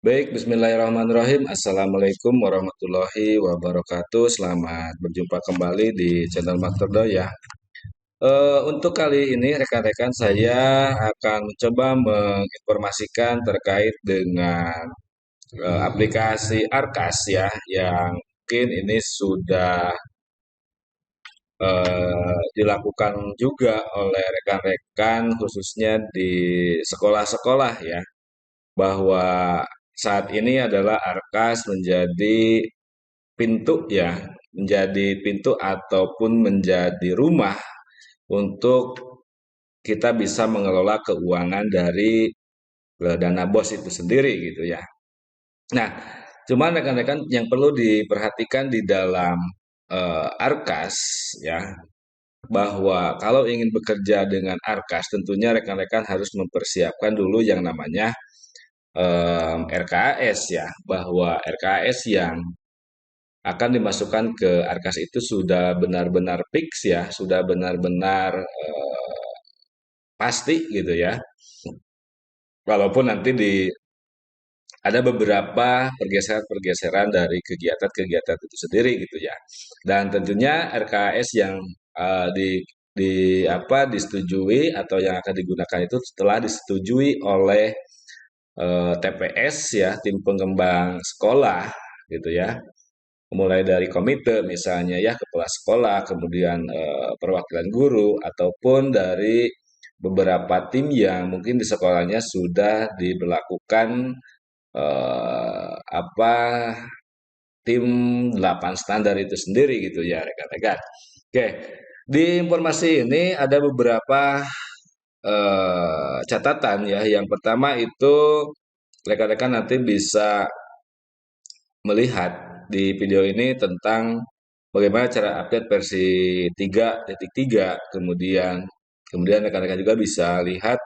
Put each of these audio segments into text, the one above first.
Baik, bismillahirrahmanirrahim. Assalamualaikum warahmatullahi wabarakatuh. Selamat berjumpa kembali di channel Makterdo ya. Untuk kali ini rekan-rekan saya akan mencoba menginformasikan terkait dengan aplikasi Arkas ya, yang mungkin ini sudah dilakukan juga oleh rekan-rekan khususnya di sekolah-sekolah ya, bahwa saat ini adalah Arkas menjadi pintu ataupun menjadi rumah untuk kita bisa mengelola keuangan dari dana bos itu sendiri gitu ya. Nah, cuman rekan-rekan yang perlu diperhatikan di dalam Arkas ya, bahwa kalau ingin bekerja dengan Arkas tentunya rekan-rekan harus mempersiapkan dulu yang namanya RKAS ya, bahwa RKAS yang akan dimasukkan ke Arkas itu sudah benar-benar fix ya, sudah benar-benar pasti gitu ya. Walaupun nanti ada beberapa pergeseran-pergeseran dari kegiatan-kegiatan itu sendiri gitu ya. Dan tentunya RKS yang disetujui atau yang akan digunakan itu setelah disetujui oleh TPS ya, tim pengembang sekolah gitu ya. Mulai dari komite misalnya ya, kepala sekolah, kemudian perwakilan guru, ataupun dari beberapa tim yang mungkin di sekolahnya sudah diberlakukan apa tim 8 standar itu sendiri gitu ya rekan-rekan. Oke, di informasi ini ada beberapa catatan ya. Yang pertama itu rekan-rekan nanti bisa melihat di video ini tentang bagaimana cara update versi 3.3, kemudian rekan-rekan juga bisa lihat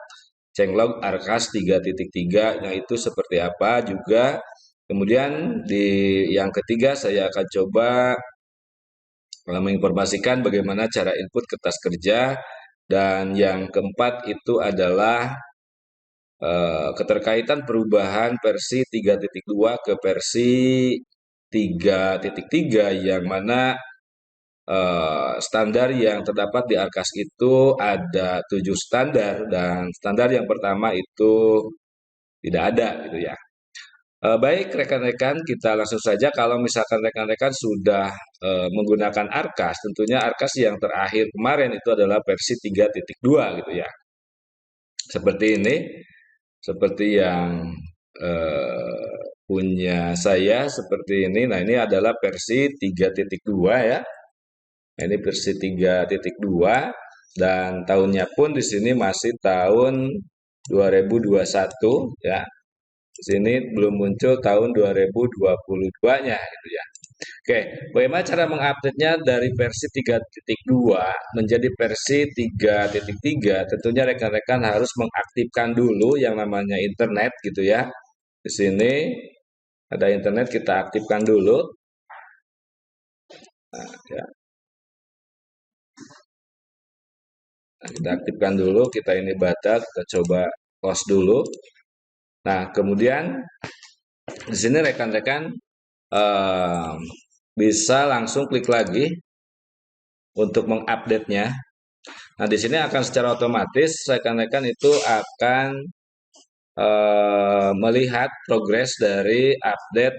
changelog Arkas 3.3 yang itu seperti apa juga. Kemudian di yang ketiga saya akan coba menginformasikan bagaimana cara input kertas kerja, dan yang keempat itu adalah keterkaitan perubahan versi 3.2 ke versi 3.3, yang mana standar yang terdapat di Arkas itu ada 7 standar, dan standar yang pertama itu tidak ada gitu ya. Baik rekan-rekan, kita langsung saja. Kalau misalkan rekan-rekan sudah menggunakan Arkas, tentunya Arkas yang terakhir kemarin itu adalah versi 3.2 gitu ya. Seperti ini, seperti yang punya saya seperti ini. Nah, ini adalah versi 3.2 ya. Nah, ini versi 3.2 dan tahunnya pun di sini masih tahun 2021 ya. Di sini belum muncul tahun 2022-nya gitu ya. Oke, bagaimana cara mengupdate-nya dari versi 3.2 menjadi versi 3.3? Tentunya rekan-rekan harus mengaktifkan dulu yang namanya internet gitu ya. Di sini ada internet, kita aktifkan dulu. Nah, ya. Nah, kita aktifkan dulu, kita ini batal, kita coba close dulu. Nah, kemudian di sini rekan-rekan eh, bisa langsung klik lagi untuk mengupdate-nya. Nah, di sini akan secara otomatis rekan-rekan itu akan melihat progres dari update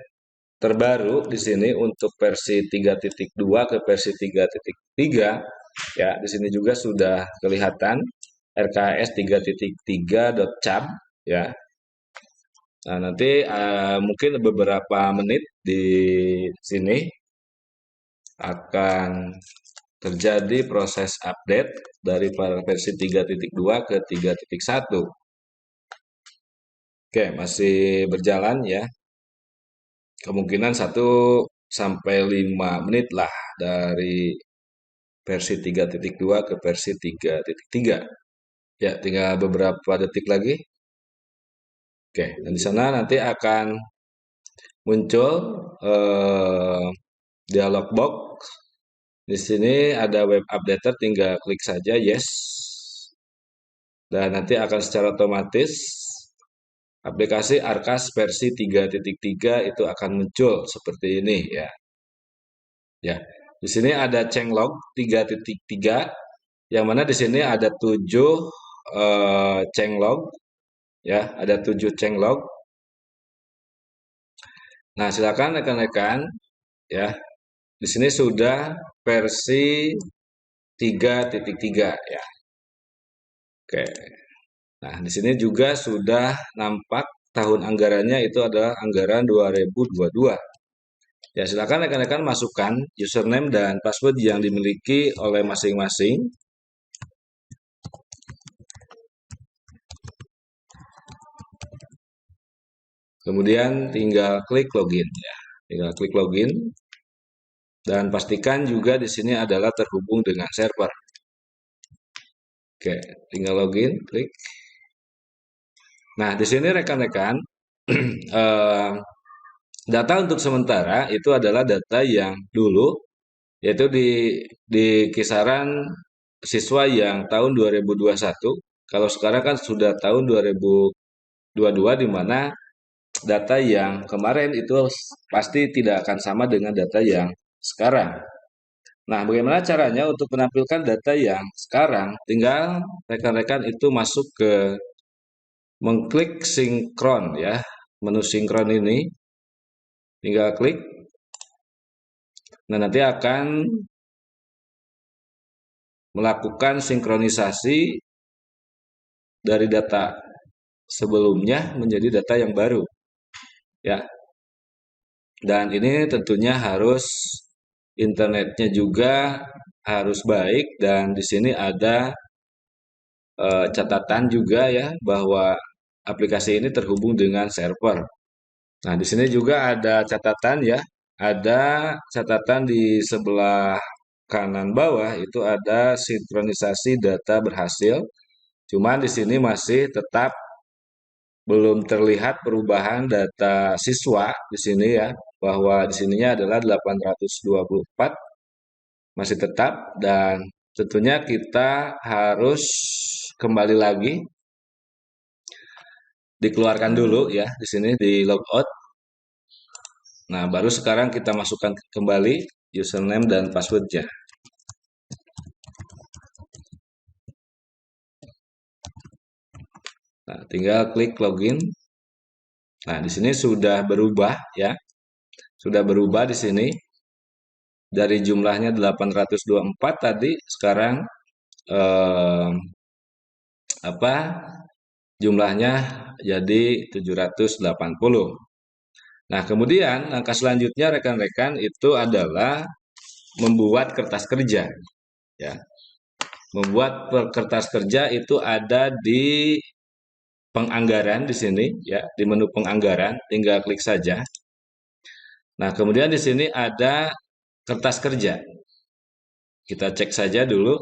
terbaru di sini untuk versi 3.2 ke versi 3.3 ya. Di sini juga sudah kelihatan RKS 3.3.cap ya. Nah, nanti mungkin beberapa menit di sini akan terjadi proses update dari versi 3.2 ke 3.1. Oke, masih berjalan ya. Kemungkinan 1 sampai 5 menit lah dari versi 3.2 ke versi 3.3. Ya, tinggal beberapa detik lagi. Oke, dan di sana nanti akan muncul dialog box. Di sini ada web updater, tinggal klik saja yes. Dan nanti akan secara otomatis Aplikasi Arkas versi 3.3 itu akan muncul seperti ini ya. Ya. Di sini ada changelog 3.3 yang mana di sini ada 7 changelog ya, ada 7 changelog. Nah, silakan rekan-rekan ya. Di sini sudah versi 3.3 ya. Oke. Nah, di sini juga sudah nampak tahun anggarannya itu adalah anggaran 2022. Ya, silakan rekan-rekan masukkan username dan password yang dimiliki oleh masing-masing. Kemudian tinggal klik login ya. Tinggal klik login dan pastikan juga di sini adalah terhubung dengan server. Oke, tinggal login, klik. Nah, di sini rekan-rekan eh, data untuk sementara itu adalah data yang dulu yaitu di kisaran siswa yang tahun 2021. Kalau sekarang kan sudah tahun 2022 di mana data yang kemarin itu pasti tidak akan sama dengan data yang sekarang. Nah, bagaimana caranya untuk menampilkan data yang sekarang? Tinggal rekan-rekan itu masuk ke mengklik sinkron ya. Menu sinkron ini tinggal klik. Nah, nanti akan melakukan sinkronisasi dari data sebelumnya menjadi data yang baru ya. Dan ini tentunya harus internetnya juga harus baik dan di sini ada catatan juga ya bahwa aplikasi ini terhubung dengan server. Nah, di sini juga ada catatan ya. Ada catatan di sebelah kanan bawah itu ada sinkronisasi data berhasil. Cuman di sini masih tetap belum terlihat perubahan data siswa di sini ya, bahwa di sininya adalah 824 masih tetap dan tentunya kita harus kembali lagi dikeluarkan dulu ya di sini di logout. Nah, baru sekarang kita masukkan kembali username dan passwordnya. Nah, tinggal klik login. Nah, di sini sudah berubah ya. Sudah berubah di sini. Dari jumlahnya 824 tadi sekarang eh, apa? Jumlahnya jadi 780. Nah, kemudian langkah selanjutnya rekan-rekan itu adalah membuat kertas kerja ya. Membuat kertas kerja itu ada di penganggaran di sini ya, di menu penganggaran tinggal klik saja. Nah, kemudian di sini ada kertas kerja. Kita cek saja dulu.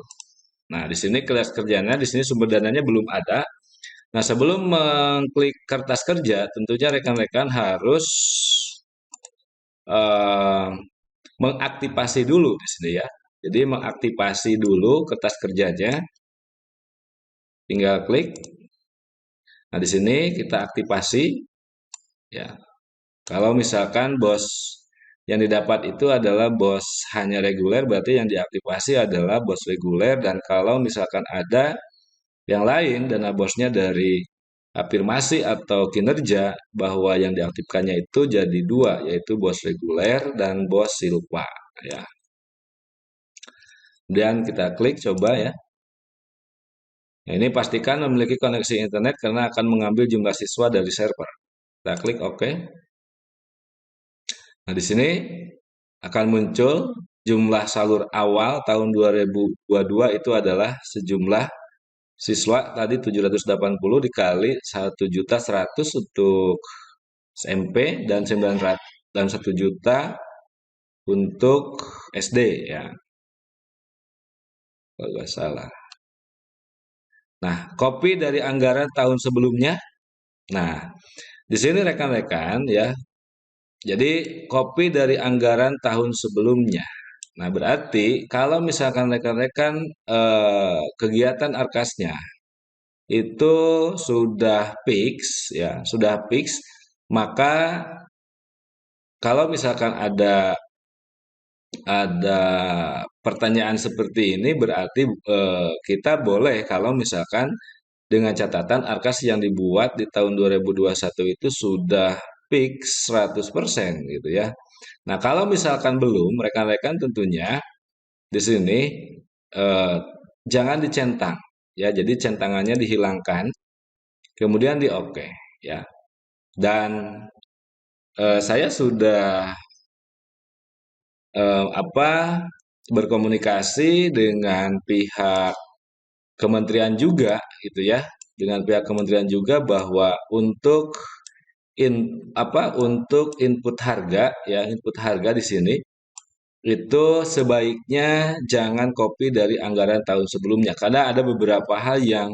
Nah, di sini kertas kerjanya, di sini sumber dananya belum ada. Nah, sebelum mengklik kertas kerja, tentunya rekan-rekan harus eh, mengaktifasi dulu di sini ya. Jadi mengaktifasi dulu kertas kerjanya. Tinggal klik. Nah, di sini kita aktifasi ya. Kalau misalkan bos yang didapat itu adalah bos hanya reguler, berarti yang diaktifasi adalah bos reguler. Dan kalau misalkan ada yang lain, dana bosnya dari afirmasi atau kinerja, bahwa yang diaktifkannya itu jadi dua, yaitu bos reguler dan bos silpa. Ya. Kemudian kita klik coba ya. Nah, ini pastikan memiliki koneksi internet karena akan mengambil jumlah siswa dari server. Kita klik OK. Nah, di sini akan muncul jumlah salur awal tahun 2022 itu adalah sejumlah siswa tadi 780 dikali 1.100.000 untuk SMP dan 900 dan 1 juta untuk SD ya. Kalau nggak salah. Nah, kopi dari anggaran tahun sebelumnya. Nah, di sini rekan-rekan ya. Jadi kopi dari anggaran tahun sebelumnya. Nah, berarti kalau misalkan rekan-rekan kegiatan arkasnya itu sudah fix ya, sudah fix, maka kalau misalkan ada pertanyaan seperti ini berarti kita boleh kalau misalkan dengan catatan Arkas yang dibuat di tahun 2021 itu sudah fix 100% gitu ya. Nah, kalau misalkan belum, rekan-rekan tentunya di sini eh, jangan dicentang ya. Jadi centangannya dihilangkan, kemudian di oke ya. Dan saya sudah apa berkomunikasi dengan pihak kementerian juga gitu ya, dengan pihak kementerian juga bahwa untuk input harga ya, input harga di sini itu sebaiknya jangan copy dari anggaran tahun sebelumnya karena ada beberapa hal yang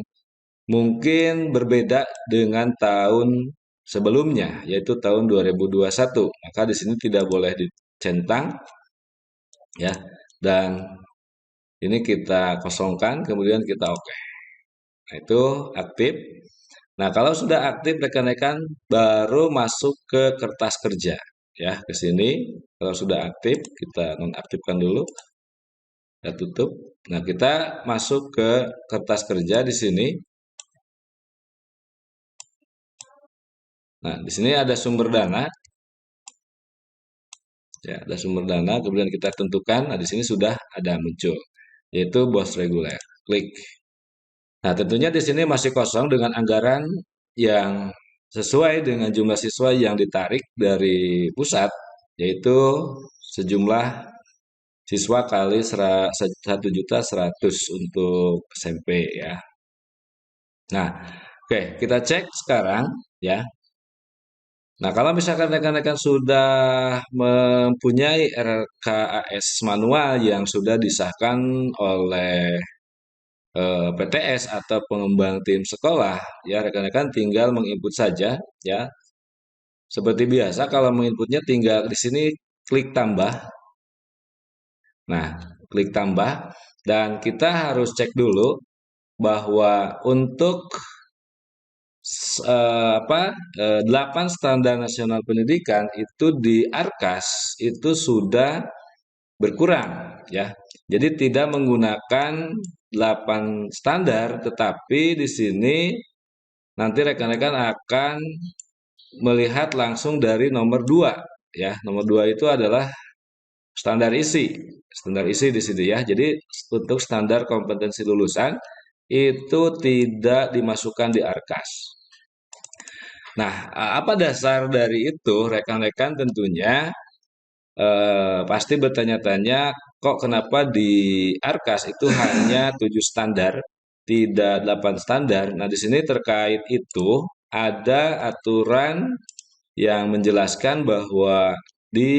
mungkin berbeda dengan tahun sebelumnya yaitu tahun 2021. Maka di sini tidak boleh dicentang ya. Dan ini kita kosongkan kemudian kita oke. Nah, itu aktif. Nah, kalau sudah aktif rekan-rekan baru masuk ke kertas kerja ya, ke sini. Kalau sudah aktif kita nonaktifkan dulu, kita tutup. Nah, kita masuk ke kertas kerja di sini. Nah, di sini ada sumber dana. Ya, ada sumber dana, kemudian kita tentukan. Nah, di sini sudah ada muncul, yaitu BOS reguler. Klik. Nah, tentunya di sini masih kosong dengan anggaran yang sesuai dengan jumlah siswa yang ditarik dari pusat, yaitu sejumlah siswa kali 1.100.000 untuk SMP ya. Nah, oke, kita cek sekarang ya. Nah, kalau misalkan rekan-rekan sudah mempunyai RKAS manual yang sudah disahkan oleh PTS atau pengembang tim sekolah, ya rekan-rekan tinggal menginput saja ya. Seperti biasa kalau menginputnya tinggal di sini klik tambah. Nah, klik tambah dan kita harus cek dulu bahwa untuk 8 standar nasional pendidikan itu di Arkas itu sudah berkurang ya. Jadi tidak menggunakan 8 standar tetapi di sini nanti rekan-rekan akan melihat langsung dari nomor 2 ya. Nomor 2 itu adalah standar isi. Standar isi di sini ya. Jadi untuk standar kompetensi lulusan itu tidak dimasukkan di Arkas. Nah, apa dasar dari itu? Rekan-rekan tentunya pasti bertanya-tanya, kok kenapa di Arkas itu hanya 7 standar, tidak 8 standar. Nah, di sini terkait itu ada aturan yang menjelaskan bahwa di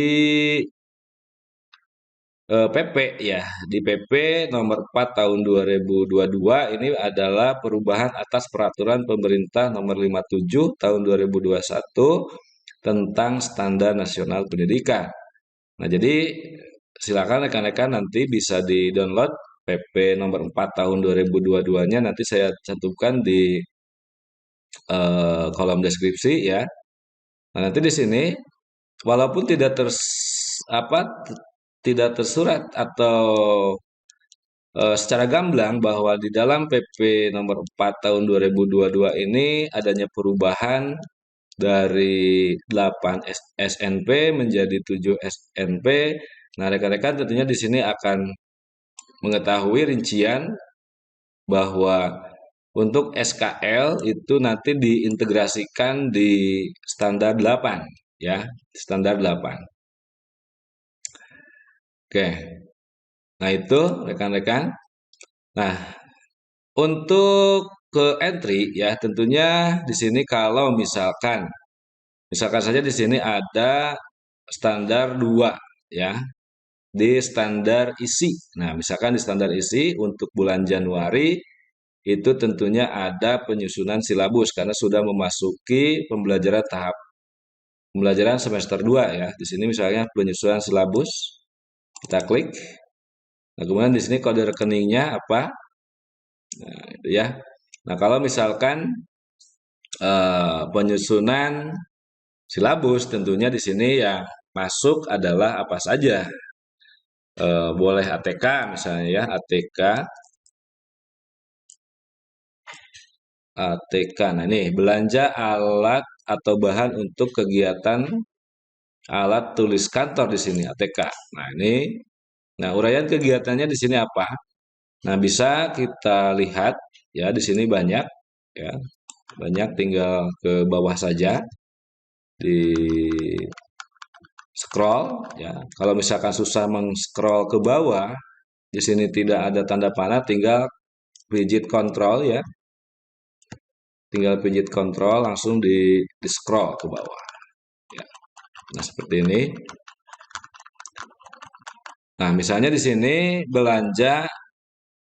PP ya, di PP nomor 4 tahun 2022 ini adalah perubahan atas peraturan pemerintah nomor 57 tahun 2021 tentang standar nasional pendidikan. Nah, jadi silakan rekan-rekan nanti bisa di-download PP nomor 4 tahun 2022-nya nanti saya cantumkan di kolom deskripsi ya. Nah, nanti di sini walaupun apa tidak tersurat atau secara gamblang bahwa di dalam PP nomor 4 tahun 2022 ini adanya perubahan dari 8 SNP menjadi 7 SNP. Nah, rekan-rekan tentunya di sini akan mengetahui rincian bahwa untuk SKL itu nanti diintegrasikan di standar 8 ya, standar 8. Oke. Nah, itu rekan-rekan. Nah, untuk ke entry ya tentunya di sini kalau misalkan saja di sini ada standar 2 ya di standar isi. Nah, misalkan di standar isi untuk bulan Januari itu tentunya ada penyusunan silabus karena sudah memasuki pembelajaran semester 2 ya. Di sini misalnya penyusunan silabus, kita klik. Nah, kemudian di sini kode rekeningnya apa? Nah, itu ya. Nah, kalau misalkan penyusunan silabus, tentunya di sini yang masuk adalah apa saja. Boleh ATK misalnya ya, ATK, ATK. Nah, ini belanja alat atau bahan untuk kegiatan alat tulis kantor di sini ATK. Nah, ini, nah uraian kegiatannya di sini apa? Nah, bisa kita lihat ya di sini banyak ya, banyak, tinggal ke bawah saja di scroll ya. Kalau misalkan susah meng-scroll ke bawah, di sini tidak ada tanda panah, tinggal pijit kontrol ya. Tinggal pijit kontrol langsung di scroll ke bawah ya. Nah, seperti ini. Nah, misalnya di sini belanja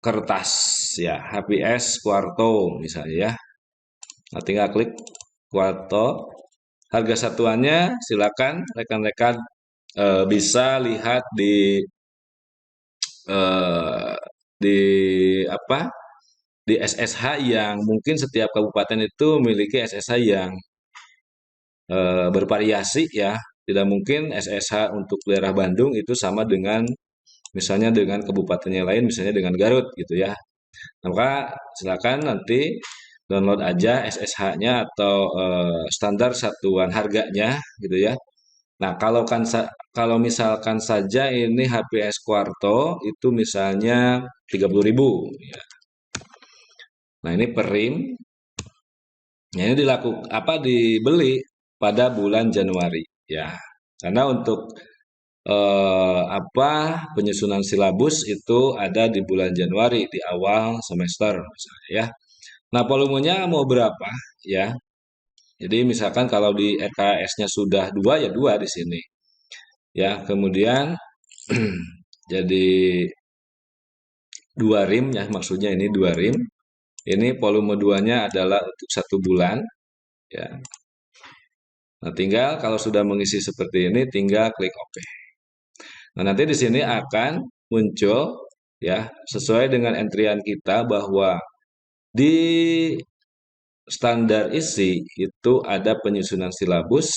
kertas ya, HPS Quarto misalnya ya. Nah, tinggal klik Quarto. Harga satuannya silakan rekan-rekan bisa lihat eh, di apa? Di SSH yang mungkin setiap kabupaten itu memiliki SSH yang bervariasi ya. Tidak mungkin SSH untuk daerah Bandung itu sama dengan misalnya dengan kabupatennya lain, misalnya dengan Garut gitu ya. Nah, maka silakan nanti download aja SSH-nya atau standar satuan harganya gitu ya. Nah, kalau misalkan saja ini HPS Quarto itu misalnya 30.000 ya. Nah, ini per rim. Nah, ini dibeli pada bulan Januari ya. Karena untuk penyusunan silabus itu ada di bulan Januari di awal semester misalnya ya. Nah, volumenya mau berapa ya? Jadi misalkan kalau di RKS-nya sudah 2 ya 2 di sini. Ya, kemudian jadi 2 rim ya, maksudnya ini 2 rim. Ini volume 2-nya adalah untuk 1 bulan ya. Nah, tinggal kalau sudah mengisi seperti ini tinggal klik OK. Nah, nanti di sini akan muncul ya sesuai dengan entrian kita bahwa di standar isi itu ada penyusunan silabus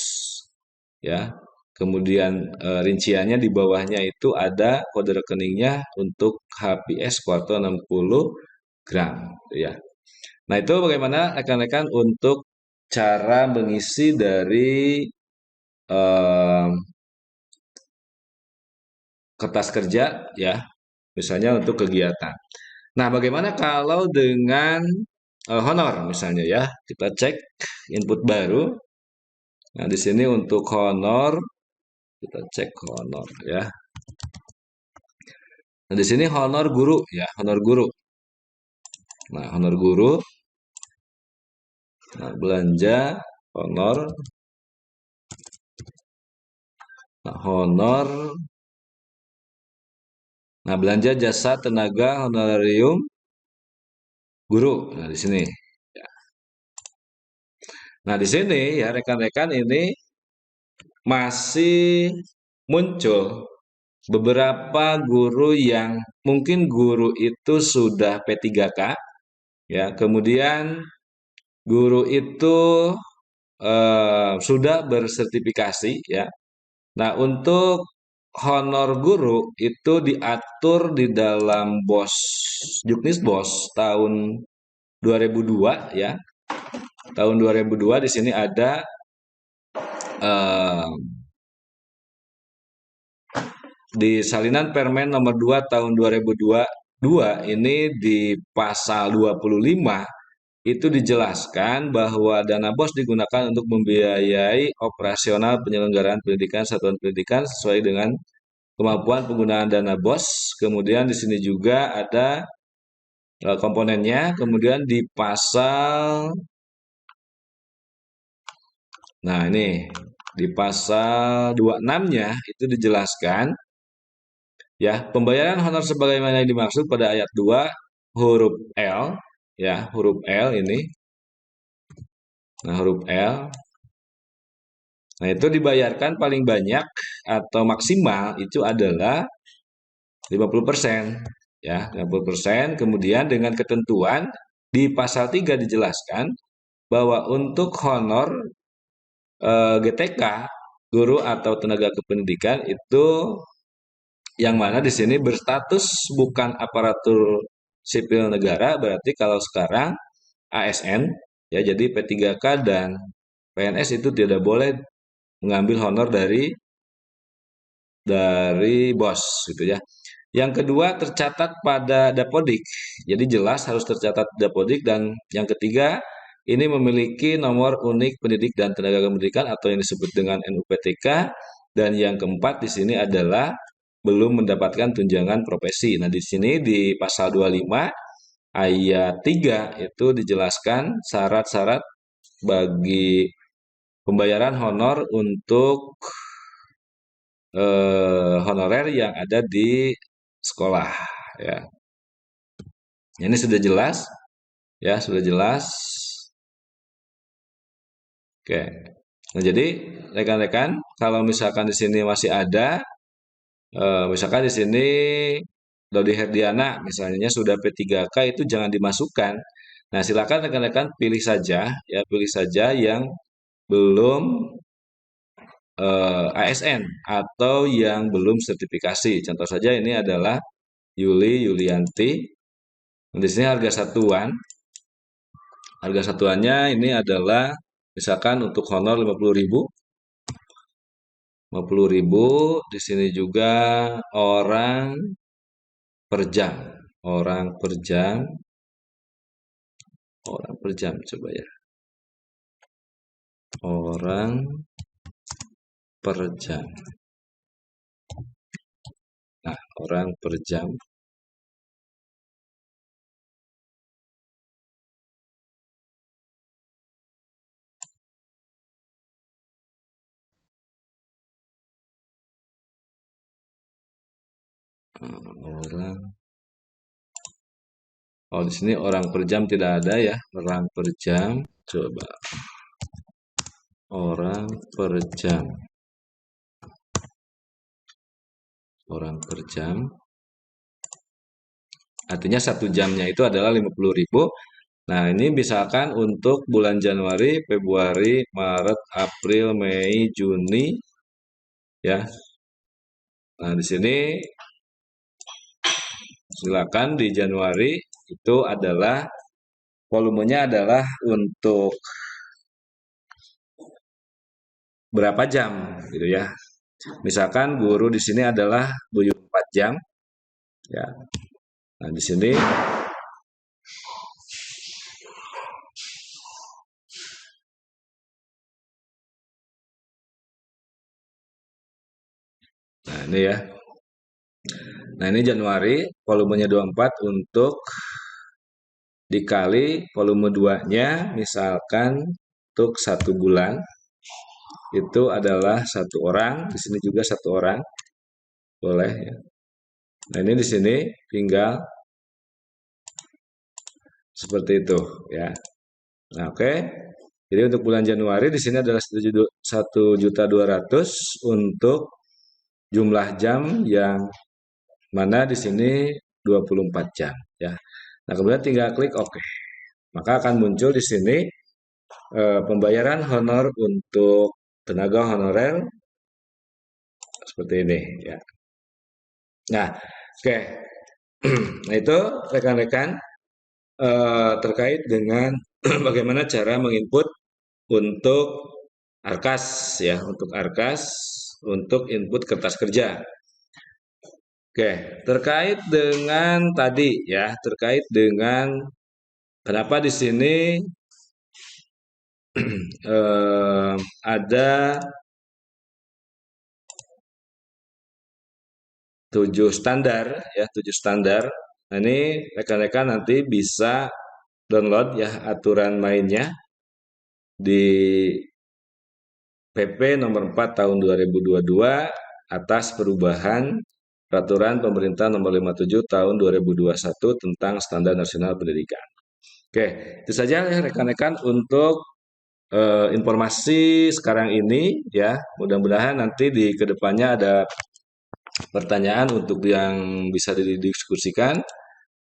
ya. Kemudian rinciannya di bawahnya itu ada kode rekeningnya untuk HPS Quarto 60 gram ya. Nah, itu bagaimana rekan-rekan untuk cara mengisi dari eh, kertas kerja ya, misalnya untuk kegiatan. Nah, bagaimana kalau dengan honor misalnya ya? Kita cek input baru. Nah, di sini untuk honor kita cek honor ya. Nah, di sini honor guru ya, honor guru. Nah, honor guru. Nah, belanja honor. Nah, honor. Nah, belanja jasa tenaga honorarium guru. Nah, di sini. Nah, di sini ya rekan-rekan ini masih muncul beberapa guru yang mungkin guru itu sudah P3K ya, kemudian guru itu sudah bersertifikasi ya. Nah, untuk honor guru itu diatur di dalam Juknis BOS tahun 2002 ya. Tahun 2002 di sini ada eh, di salinan Permen nomor 2 tahun 2022 ini di pasal 25 itu dijelaskan bahwa dana BOS digunakan untuk membiayai operasional penyelenggaraan pendidikan satuan pendidikan sesuai dengan kemampuan penggunaan dana BOS. Kemudian di sini juga ada komponennya. Kemudian di pasal, nah ini di pasal 26-nya itu dijelaskan ya, pembayaran honor sebagaimana yang dimaksud pada ayat 2 huruf L ya, huruf L ini. Nah, huruf L. Nah, itu dibayarkan paling banyak atau maksimal itu adalah 50% ya, 50%. Kemudian dengan ketentuan di pasal 3 dijelaskan bahwa untuk honor GTK, guru atau tenaga kependidikan itu yang mana di sini berstatus bukan aparatur sipil negara, berarti kalau sekarang ASN, ya jadi P3K dan PNS itu tidak boleh mengambil honor dari bos gitu ya. Yang kedua tercatat pada Dapodik. Jadi jelas harus tercatat Dapodik dan yang ketiga ini memiliki nomor unik pendidik dan tenaga kependidikan atau yang disebut dengan NUPTK dan yang keempat di sini adalah belum mendapatkan tunjangan profesi. Nah, di sini di pasal 25 ayat 3 itu dijelaskan syarat-syarat bagi pembayaran honor untuk honorer yang ada di sekolah ya. Ini sudah jelas ya, sudah jelas. Oke. Nah, jadi rekan-rekan kalau misalkan di sini masih ada misalkan di sini Dodi Herdiana misalnya sudah P3K itu jangan dimasukkan. Nah, silakan rekan-rekan pilih saja ya, pilih saja yang belum ASN atau yang belum sertifikasi. Contoh saja ini adalah Yuli Yulianti. Di sini harga satuan. Harga satuannya ini adalah misalkan untuk honor 50.000. 50.000 di sini juga orang per jam. Orang per jam. Orang per jam coba ya. Orang per jam. Nah, orang per jam. Orang. Oh, di sini orang per jam tidak ada ya. Orang per jam. Coba. Orang per jam. Orang per jam. Artinya satu jamnya itu adalah 50.000. Nah, ini misalkan untuk bulan Januari, Februari, Maret, April, Mei, Juni, ya. Nah, di sini silakan di Januari itu adalah volumenya adalah untuk berapa jam gitu ya. Misalkan guru di sini adalah 74 jam ya. Nah, di sini nah ini ya. Nah, ini Januari volumenya 24 untuk dikali volume 2-nya misalkan untuk 1 bulan itu adalah 1 orang, di sini juga 1 orang. Boleh ya. Nah, ini di sini tinggal seperti itu ya. Nah, oke. Jadi untuk bulan Januari di sini adalah 1.200.000 untuk jumlah jam yang mana di sini 24 jam ya. Nah, kemudian tinggal klik OK. Maka akan muncul di sini pembayaran honor untuk tenaga honorer seperti ini ya. Nah, oke. Nah, itu rekan-rekan terkait dengan bagaimana cara menginput untuk Arkas ya, untuk Arkas untuk input kertas kerja. Oke, terkait dengan tadi ya, terkait dengan kenapa di sini ada 7 standar ya, 7 standar. Nah, ini rekan-rekan nanti bisa download ya aturan mainnya di PP nomor 4 tahun 2022 atas perubahan peraturan pemerintah nomor 57 tahun 2021 tentang standar nasional pendidikan. Oke, itu saja ya rekan-rekan untuk informasi sekarang ini ya. Mudah-mudahan nanti di kedepannya ada pertanyaan untuk yang bisa didiskusikan.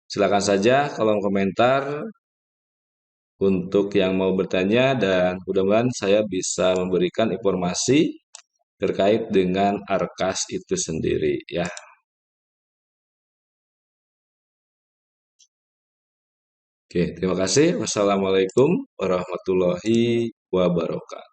Silakan saja kolom komentar untuk yang mau bertanya dan mudah-mudahan saya bisa memberikan informasi terkait dengan Arkas itu sendiri ya. Oke, terima kasih. Wassalamualaikum warahmatullahi wabarakatuh.